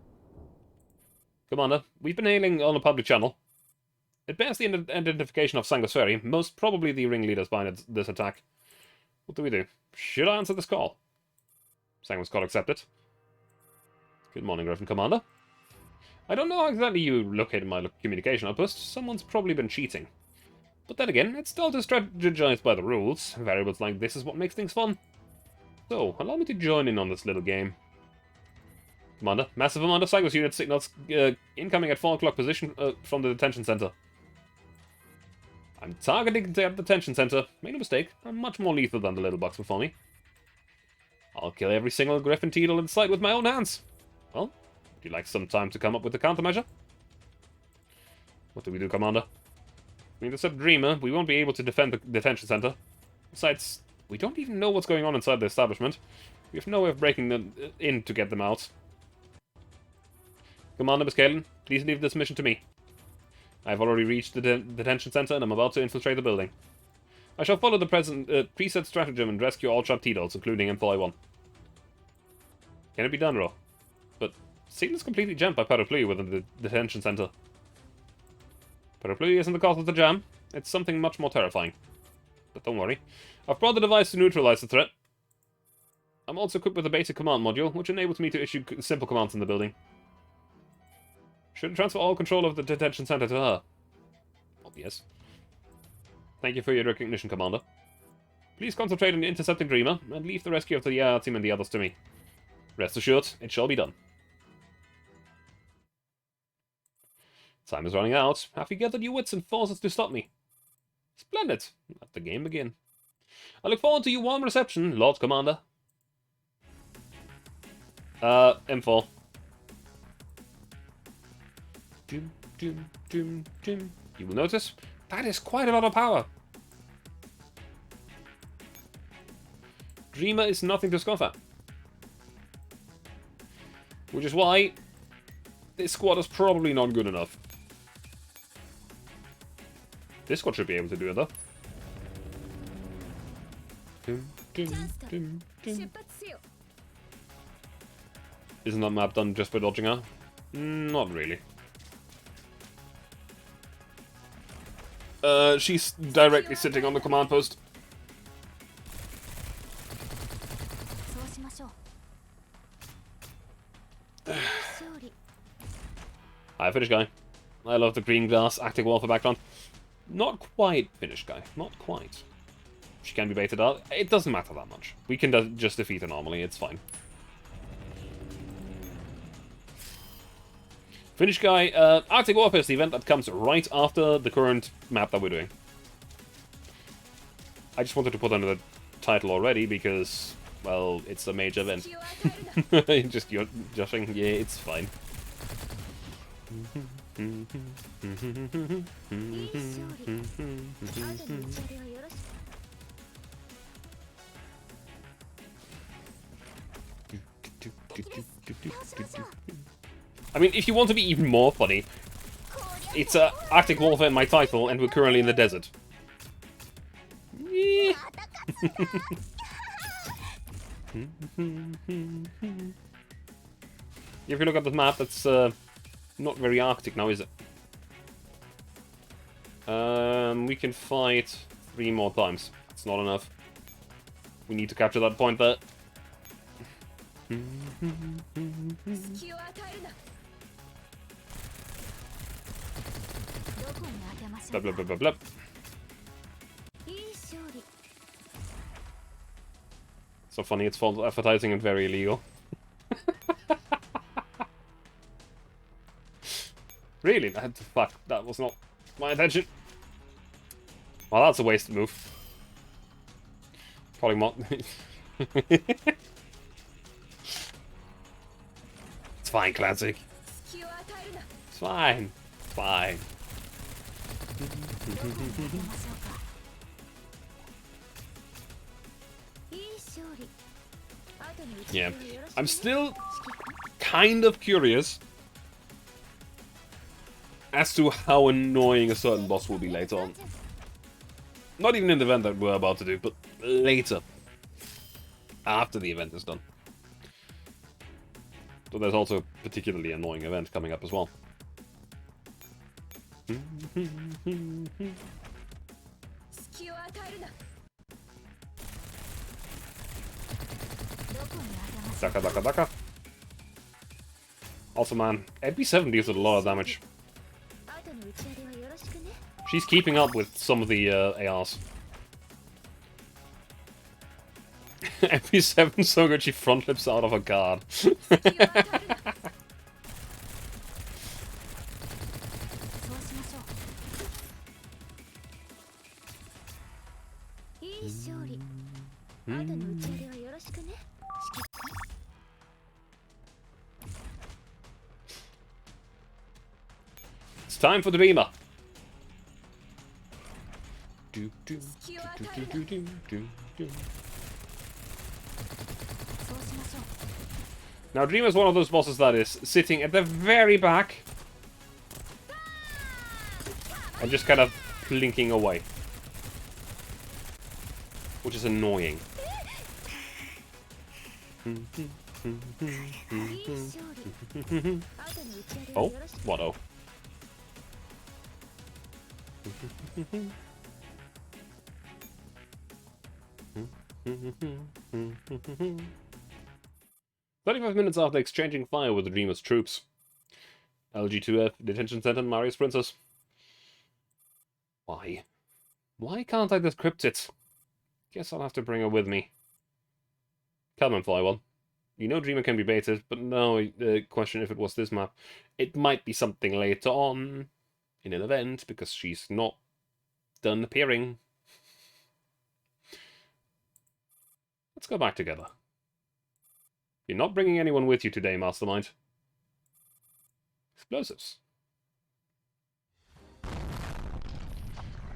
Commander, we've been hailing on a public channel. It bears the identification of Sanguis Ferry, most probably the ringleaders behind this attack. What do we do? Should I answer this call? Sanguis call accepted. Good morning, Griffin Commander. I don't know how exactly you located my communication outpost. Someone's probably been cheating. But then again, it's dull to strategize by the rules. Variables like this is what makes things fun. So, allow me to join in on this little game. Commander, massive amount of Sanguis unit signals incoming at 4 o'clock position from the detention center. I'm targeting the detention center. Make no mistake, I'm much more lethal than the little bugs before me. I'll kill every single Griffin Teedle in sight with my own hands. Well, would you like some time to come up with a countermeasure? What do we do, Commander? We intercept Dreamer, we won't be able to defend the detention center. Besides, we don't even know what's going on inside the establishment. We have no way of breaking them in to get them out. Commander Biscalen, please leave this mission to me. I've already reached the detention center and I'm about to infiltrate the building. I shall follow the preset stratagem and rescue all trapped Teedles, including Employee 1. Can it be done, Ro? But signal's completely jammed by Parapluie within the detention center. Parapluie isn't the cause of the jam. It's something much more terrifying. But don't worry. I've brought the device to neutralize the threat. I'm also equipped with a basic command module, which enables me to issue simple commands in the building. Should transfer all control of the detention center to her. Obvious. Thank you for your recognition, Commander. Please concentrate on intercepting Dreamer, and leave the rescue of the AR team and the others to me. Rest assured, it shall be done. Time is running out. Have you gathered your wits and forces to stop me? Splendid. Let the game begin. I look forward to your warm reception, Lord Commander. M4. You will notice, that is quite a lot of power. Dreamer is nothing to scoff at. Which is why this squad is probably not good enough. This squad should be able to do it, though. Isn't that map done just by dodging her? Not really. She's directly sitting on the command post. Hi, Finnish guy. I love the green glass active warfare background. Not quite Finnish guy. Not quite. She can be baited out. It doesn't matter that much. We can just defeat her normally. It's fine. Finnish guy. Arctic Warfare is the event that comes right after the current map that we're doing. I just wanted to put under the title already because, well, it's a major event. Just you're joshing. Yeah, it's fine. I mean, if you want to be even more funny, it's Arctic Warfare in my title, and we're currently in the desert. Yeah. If you look at the map, that's not very Arctic now, is it? We can fight 3 more times. It's not enough. We need to capture that point there. Blah, blah, blah, blah, blah. So funny, it's false advertising and very illegal. Really? Fuck, that was not my intention. Well, that's a wasted move. Polymod. It's fine, Classic. It's fine. It's fine. Yeah. I'm still kind of curious as to how annoying a certain boss will be later on. Not even in the event that we're about to do, but later. After the event is done. So there's also a particularly annoying event coming up as well. Daka, daka, daka. Also, man, MP7 deals a lot of damage. She's keeping up with some of the ARs. MP7 so good she front flips out of a guard. It's time for the Dreamer. Now, Dreamer is one of those bosses that is sitting at the very back and just kind of plinking away, which is annoying. Oh, what oh? "35 minutes after exchanging fire with the Dreamer's troops. LG2F, Detention Center, Marius Princess. Why? Why can't I decrypt it? Guess I'll have to bring her with me. Come on, Flywell. You know Dreamer can be baited, but no, question if it was this map. It might be something later on in an event, because she's not done appearing. Let's go back together. You're not bringing anyone with you today, Mastermind. Explosives.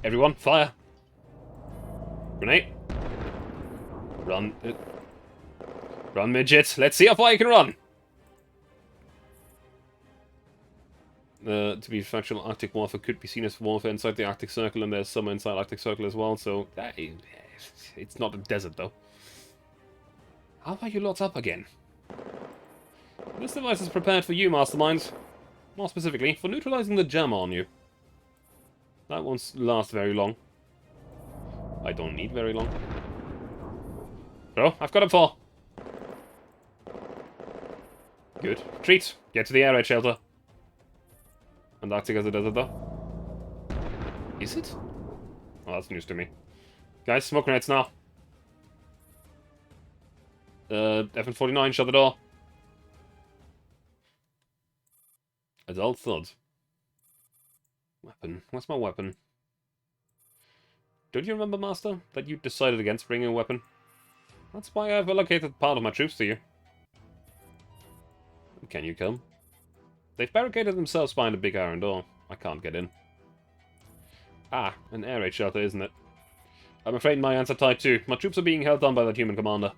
Everyone, fire. Grenade. Run. Run, midget. Let's see how far you can run. To be factual, Arctic warfare could be seen as warfare inside the Arctic Circle, and there's some inside Arctic Circle as well, so it's not a desert, though. How are you locked up again? This device is prepared for you, Mastermind. More specifically, for neutralizing the jammer on you. That won't last very long. I don't need very long. So, I've got him for. Good. Treat. Get to the air raid shelter. Antarctic as a desert, though. Is it? Oh, that's news to me. Guys, smoke grenades now. FN49, shut the door. Adult thud. Weapon. Where's my weapon? Don't you remember, Master, that you decided against bringing a weapon? That's why I've allocated part of my troops to you. Can you come? They've barricaded themselves behind a big iron door. I can't get in. Ah, an air raid shelter, isn't it? I'm afraid my hands are tied too. My troops are being held down by that human commander.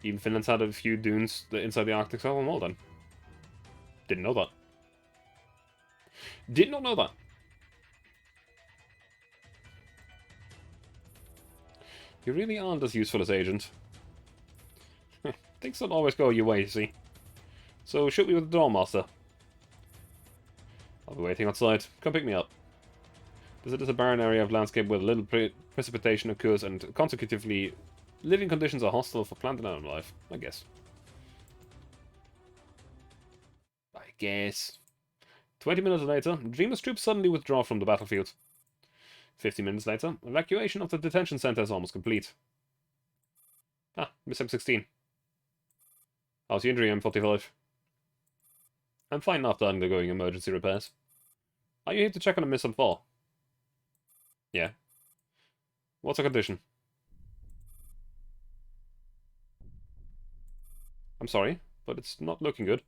Even Finland's had a few dunes inside the Arctic Circle. Well done. Didn't know that. Did not know that. You really aren't as useful as Agent. Things don't always go your way, you see. So shoot me with the door, Master. I'll be waiting outside. Come pick me up. Desert is a barren area of landscape where little precipitation occurs, and consecutively, living conditions are hostile for plant and animal life. I guess. 20 minutes later, Dreamer's troops suddenly withdraw from the battlefield. 50 minutes later, evacuation of the detention center is almost complete. Ah, Miss M16. How's your injury, M45? I'm fine after undergoing emergency repairs. Are you here to check on a Miss M4? Yeah. What's her condition? I'm sorry, but it's not looking good.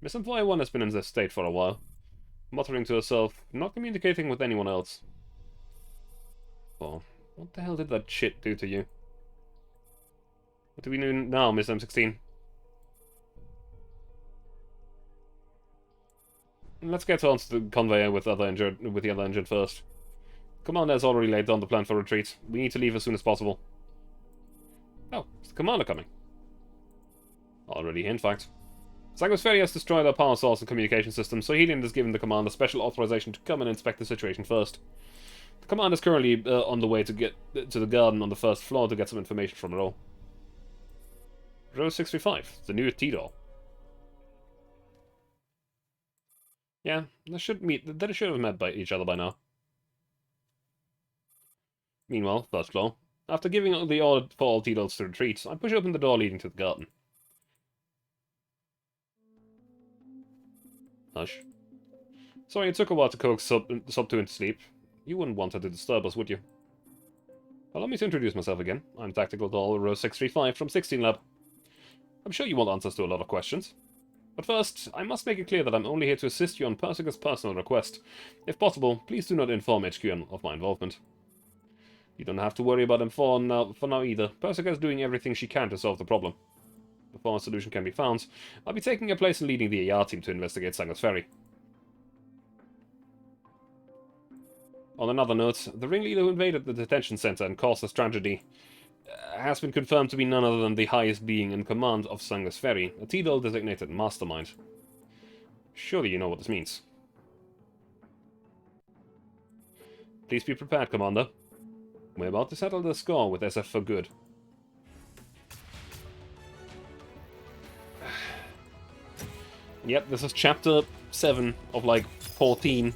Miss M41 has been in this state for a while, muttering to herself, not communicating with anyone else. Oh, what the hell did that shit do to you? What do we do now, Miss M16? Let's get on to the conveyor with the other injured first. Commander has already laid down the plan for retreat. We need to leave as soon as possible. Oh, is the commander coming? Already, in fact. Sangos Ferry has destroyed our power source and communication system, so Helion has given the commander special authorization to come and inspect the situation first. The commander is currently on the way to get to the garden on the first floor to get some information from it all. Row 635, the new T-door. Yeah, they should have met by each other by now. Meanwhile, first floor. After giving the order for all T-doors to retreat, I push open the door leading to the garden. Hush. Sorry it took a while to coax Sub 2 into sleep. You wouldn't want her to disturb us, would you? Allow me to introduce myself again. I'm Tactical Doll, row 635 from 16 Lab. I'm sure you want answers to a lot of questions. But first, I must make it clear that I'm only here to assist you on Persica's personal request. If possible, please do not inform HQ of my involvement. You don't have to worry about him for now either. Persica is doing everything she can to solve the problem. Before a solution can be found, I'll be taking a place and leading the AR team to investigate Sangos Ferry. On another note, the ringleader who invaded the detention center and caused this tragedy has been confirmed to be none other than the highest being in command of Sangos Ferry, a T-Dol designated mastermind. Surely you know what this means. Please be prepared, Commander. We're about to settle the score with SF for good. Yep, this is chapter 7 of like 14.